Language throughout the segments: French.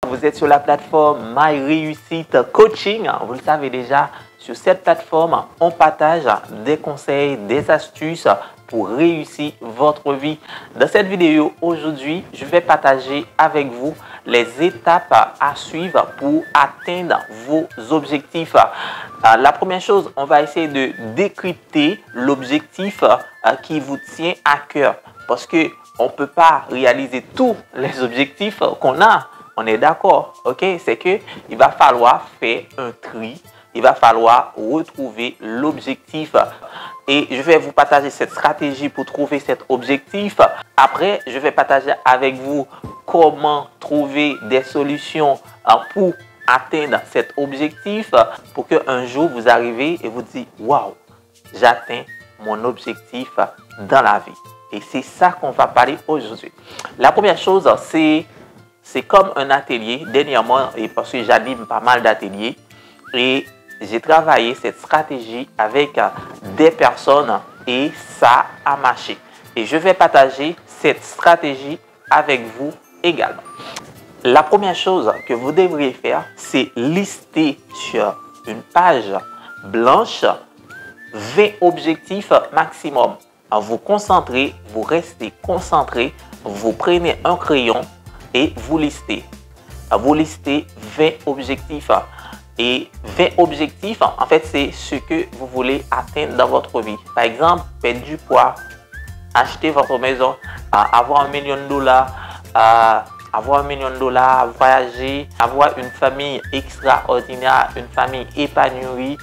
Vous êtes sur la plateforme My Réussite Coaching. Vous le savez déjà, sur cette plateforme, on partage des conseils, des astuces pour réussir votre vie. Dans cette vidéo, aujourd'hui, je vais partager avec vous les étapes à suivre pour atteindre vos objectifs. La première chose, on va essayer de décrypter l'objectif qui vous tient à cœur. Parce que on ne peut pas réaliser tous les objectifs qu'on a. On est d'accord, ok? C'est que il va falloir faire un tri. Il va falloir retrouver l'objectif. Et je vais vous partager cette stratégie pour trouver cet objectif. Après, je vais partager avec vous comment trouver des solutions pour atteindre cet objectif. Pour qu'un jour, vous arrivez et vous dites, waouh, j'atteins mon objectif dans la vie. Et c'est ça qu'on va parler aujourd'hui. La première chose, c'est comme un atelier. Dernièrement, et parce que j'anime pas mal d'ateliers, et j'ai travaillé cette stratégie avec des personnes et ça a marché. Et je vais partager cette stratégie avec vous également. La première chose que vous devriez faire, c'est lister sur une page blanche 20 objectifs maximum. Vous concentrez, vous restez concentré, vous prenez un crayon et vous listez. Vous listez 20 objectifs. Et 20 objectifs, en fait, c'est ce que vous voulez atteindre dans votre vie. Par exemple, perdre du poids, acheter votre maison, avoir $1 million, avoir $1 million, voyager, avoir une famille extraordinaire, une famille épanouie,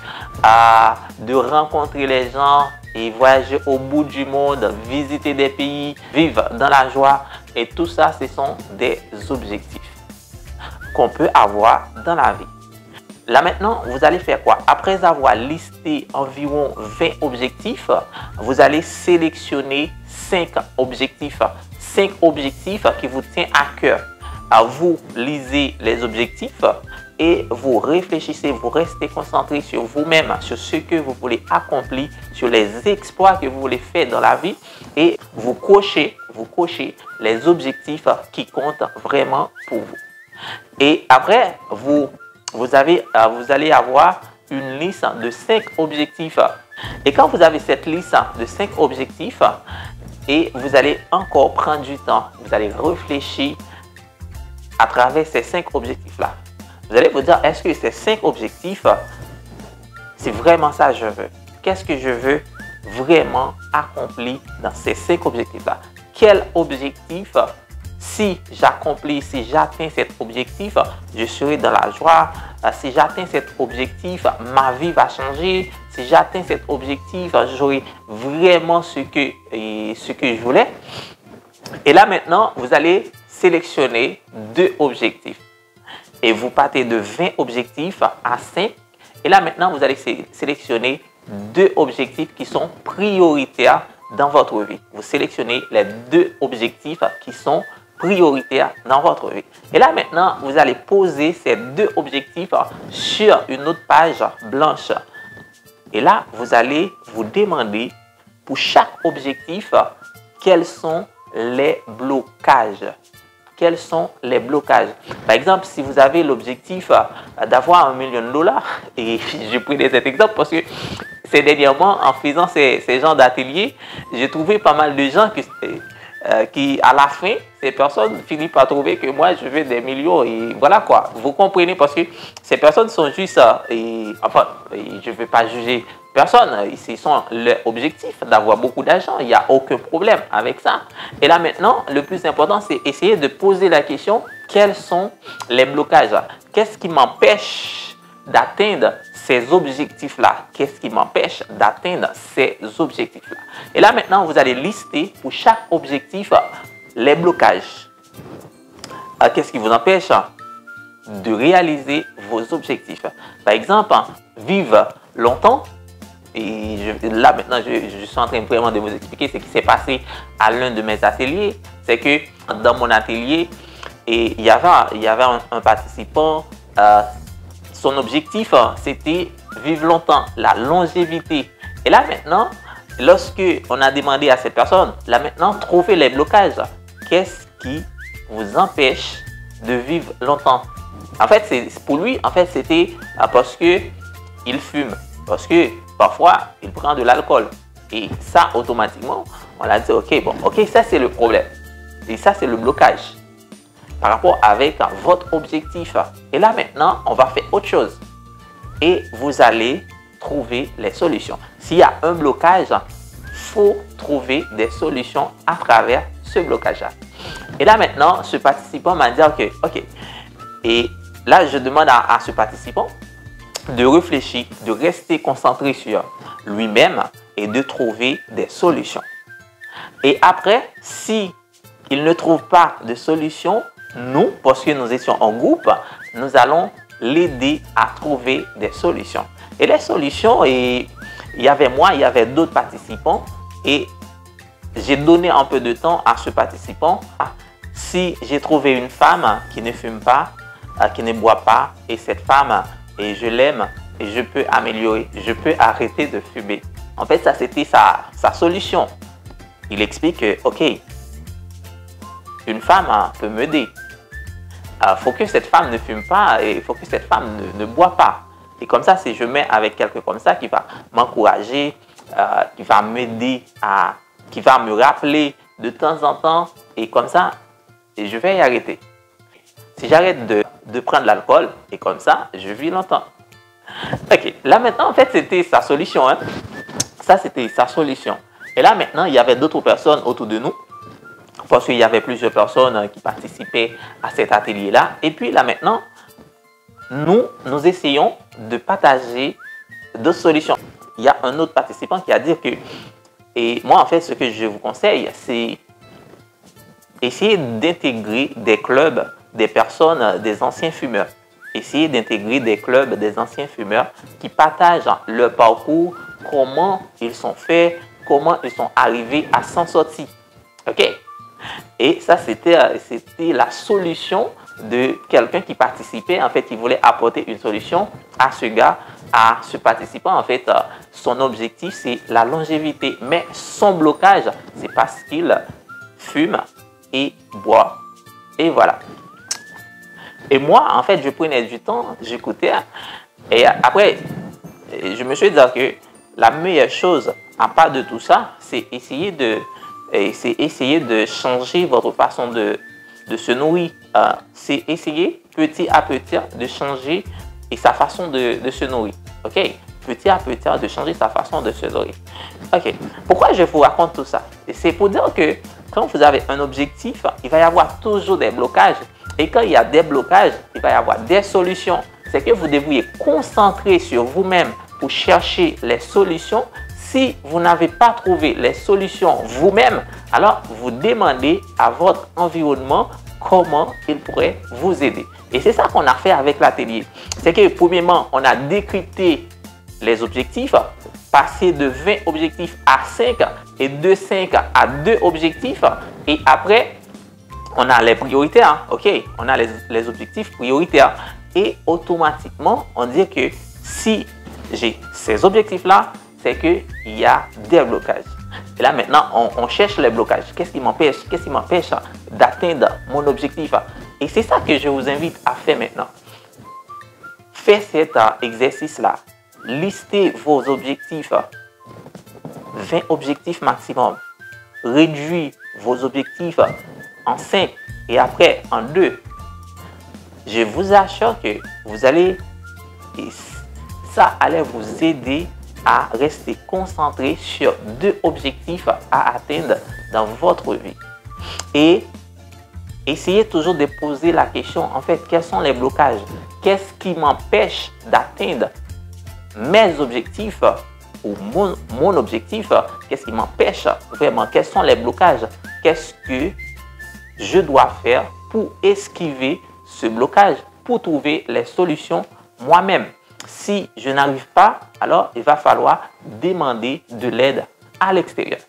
de rencontrer les gens et voyager au bout du monde, visiter des pays, vivre dans la joie. Et tout ça, ce sont des objectifs qu'on peut avoir dans la vie. Là maintenant, vous allez faire quoi? Après avoir listé environ 20 objectifs, vous allez sélectionner 5 objectifs. 5 objectifs qui vous tiennent à cœur. Vous lisez les objectifs et vous réfléchissez, vous restez concentré sur vous-même, sur ce que vous voulez accomplir, sur les exploits que vous voulez faire dans la vie et vous cochez les objectifs qui comptent vraiment pour vous. Et après, vous allez avoir une liste de 5 objectifs. Et quand vous avez cette liste de 5 objectifs, et vous allez encore prendre du temps, vous allez réfléchir à travers ces 5 objectifs-là. Vous allez vous dire, est-ce que ces 5 objectifs, c'est vraiment ça que je veux? Qu'est-ce que je veux vraiment accomplir dans ces 5 objectifs-là? Quel objectif, si j'accomplis, si j'atteins cet objectif, je serai dans la joie. Si j'atteins cet objectif, ma vie va changer. Si j'atteins cet objectif, j'aurai vraiment ce que je voulais. Et là maintenant, vous allez sélectionner 2 objectifs. Et vous partez de 20 objectifs à 5. Et là maintenant, vous allez sélectionner 2 objectifs qui sont prioritaires dans votre vie. Vous sélectionnez les 2 objectifs qui sont prioritaires dans votre vie. Et là maintenant, vous allez poser ces 2 objectifs sur une autre page blanche. Et là, vous allez vous demander pour chaque objectif, quels sont les blocages. Quels sont les blocages? Par exemple, si vous avez l'objectif d'avoir $1 million, et je prends cet exemple parce que ces dernièrement, en faisant ces genres d'ateliers, j'ai trouvé pas mal de gens qui, à la fin, ces personnes finissent par trouver que moi, je veux des millions. Et voilà quoi. Vous comprenez parce que ces personnes sont juste... enfin, je ne veux pas juger personne. Ils sont leur objectif d'avoir beaucoup d'argent. Il n'y a aucun problème avec ça. Et là maintenant, le plus important, c'est essayer de poser la question, quels sont les blocages? Qu'est-ce qui m'empêche d'atteindre ces objectifs-là? Qu'est-ce qui m'empêche d'atteindre ces objectifs-là? Et là, maintenant, vous allez lister pour chaque objectif les blocages. Qu'est-ce qui vous empêche de réaliser vos objectifs? Par exemple, vivre longtemps. Et là, maintenant, je suis en train vraiment de vous expliquer ce qui s'est passé à l'un de mes ateliers. C'est que dans mon atelier, il y avait un participant. Son objectif, c'était vivre longtemps, la longévité. Et là maintenant, lorsque on a demandé à cette personne, là maintenant, trouver les blocages. Qu'est-ce qui vous empêche de vivre longtemps. En fait, pour lui, en fait, c'était parce que il fume, parce que parfois, il prend de l'alcool. Et ça, automatiquement, on a dit, ok, bon, ok, ça c'est le problème. Et ça, c'est le blocage par rapport avec votre objectif. Et là, maintenant, on va faire autre chose. Et vous allez trouver les solutions. S'il y a un blocage, il faut trouver des solutions à travers ce blocage-là. Et là, maintenant, ce participant m'a dit, ok. Et là, je demande à ce participant de réfléchir, de rester concentré sur lui-même et de trouver des solutions. Et après, si il ne trouve pas de solution, nous, parce que nous étions en groupe, nous allons l'aider à trouver des solutions. Et les solutions, il y avait moi, il y avait d'autres participants et j'ai donné un peu de temps à ce participant. Si j'ai trouvé une femme qui ne fume pas, qui ne boit pas, et cette femme, et je l'aime, et je peux améliorer, je peux arrêter de fumer. En fait, ça c'était sa solution. Il explique que, ok, une femme peut m'aider. Il faut que cette femme ne fume pas et il faut que cette femme ne boit pas. Et comme ça, si je mets avec quelqu'un comme ça qui va m'encourager, qui va m'aider, qui va me rappeler de temps en temps, et comme ça, je vais y arrêter. Si j'arrête de prendre l'alcool, et comme ça, je vis longtemps. Ok, là maintenant, en fait, c'était sa solution. Hein. Ça, c'était sa solution. Et là maintenant, il y avait d'autres personnes autour de nous. Parce qu'il y avait plusieurs personnes qui participaient à cet atelier-là. Et puis là maintenant, nous essayons de partager d'autres solutions. Il y a un autre participant qui a dit que, et moi en fait ce que je vous conseille, c'est essayer d'intégrer des clubs, des personnes, des anciens fumeurs. Essayez d'intégrer des clubs, des anciens fumeurs qui partagent leur parcours, comment ils sont faits, comment ils sont arrivés à s'en sortir. Ok? Et ça, c'était la solution de quelqu'un qui participait, en fait, qui voulait apporter une solution à ce gars, à ce participant. En fait, son objectif, c'est la longévité. Mais son blocage, c'est parce qu'il fume et boit. Et voilà. Et moi, en fait, je prenais du temps, j'écoutais. Et après, je me suis dit que la meilleure chose, à part de tout ça, c'est essayer de changer votre façon de se nourrir. C'est essayer petit à petit de changer sa façon de se nourrir. Ok? Petit à petit de changer sa façon de se nourrir. Ok? Pourquoi je vous raconte tout ça? C'est pour dire que quand vous avez un objectif, il va y avoir toujours des blocages. Et quand il y a des blocages, il va y avoir des solutions. C'est que vous devriez concentrer sur vous-même pour chercher les solutions. Si vous n'avez pas trouvé les solutions vous-même, alors vous demandez à votre environnement comment il pourrait vous aider. Et c'est ça qu'on a fait avec l'atelier. C'est que premièrement, on a décrypté les objectifs, passer de 20 objectifs à 5 et de 5 à 2 objectifs. Et après, on a les prioritaires. Ok, on a les objectifs prioritaires. Et automatiquement, on dit que si j'ai ces objectifs-là, c'est qu'il y a des blocages. Et là, maintenant, on cherche les blocages. Qu'est-ce qui m'empêche d'atteindre mon objectif? Et c'est ça que je vous invite à faire maintenant. Faites cet exercice-là. Listez vos objectifs. 20 objectifs maximum. Réduisez vos objectifs en 5 et après en 2. Je vous assure que vous allez... Et ça allait vous aider à rester concentré sur 2 objectifs à atteindre dans votre vie. Et essayez toujours de poser la question, en fait, quels sont les blocages? Qu'est-ce qui m'empêche d'atteindre mes objectifs ou mon objectif? Qu'est-ce qui m'empêche vraiment? Quels sont les blocages? Qu'est-ce que je dois faire pour esquiver ce blocage, pour trouver les solutions moi-même? Si je n'arrive pas, alors il va falloir demander de l'aide à l'extérieur.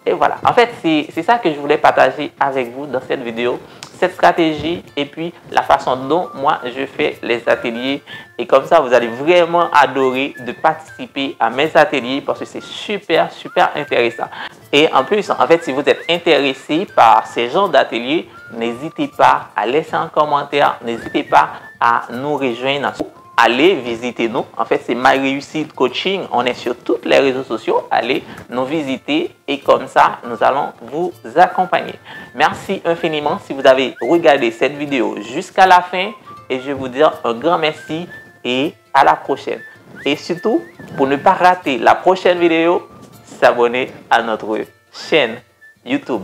Et voilà, en fait, c'est ça que je voulais partager avec vous dans cette vidéo. Cette stratégie et puis la façon dont moi je fais les ateliers. Et comme ça, vous allez vraiment adorer de participer à mes ateliers parce que c'est super intéressant. Et en plus, en fait, si vous êtes intéressé par ces genres d'ateliers, n'hésitez pas à laisser un commentaire. N'hésitez pas à nous rejoindre. Allez visiter nous. En fait, c'est My Réussite Coaching. On est sur tous les réseaux sociaux. Allez nous visiter et comme ça, nous allons vous accompagner. Merci infiniment si vous avez regardé cette vidéo jusqu'à la fin. Et je vais vous dire un grand merci et à la prochaine. Et surtout, pour ne pas rater la prochaine vidéo, s'abonner à notre chaîne YouTube.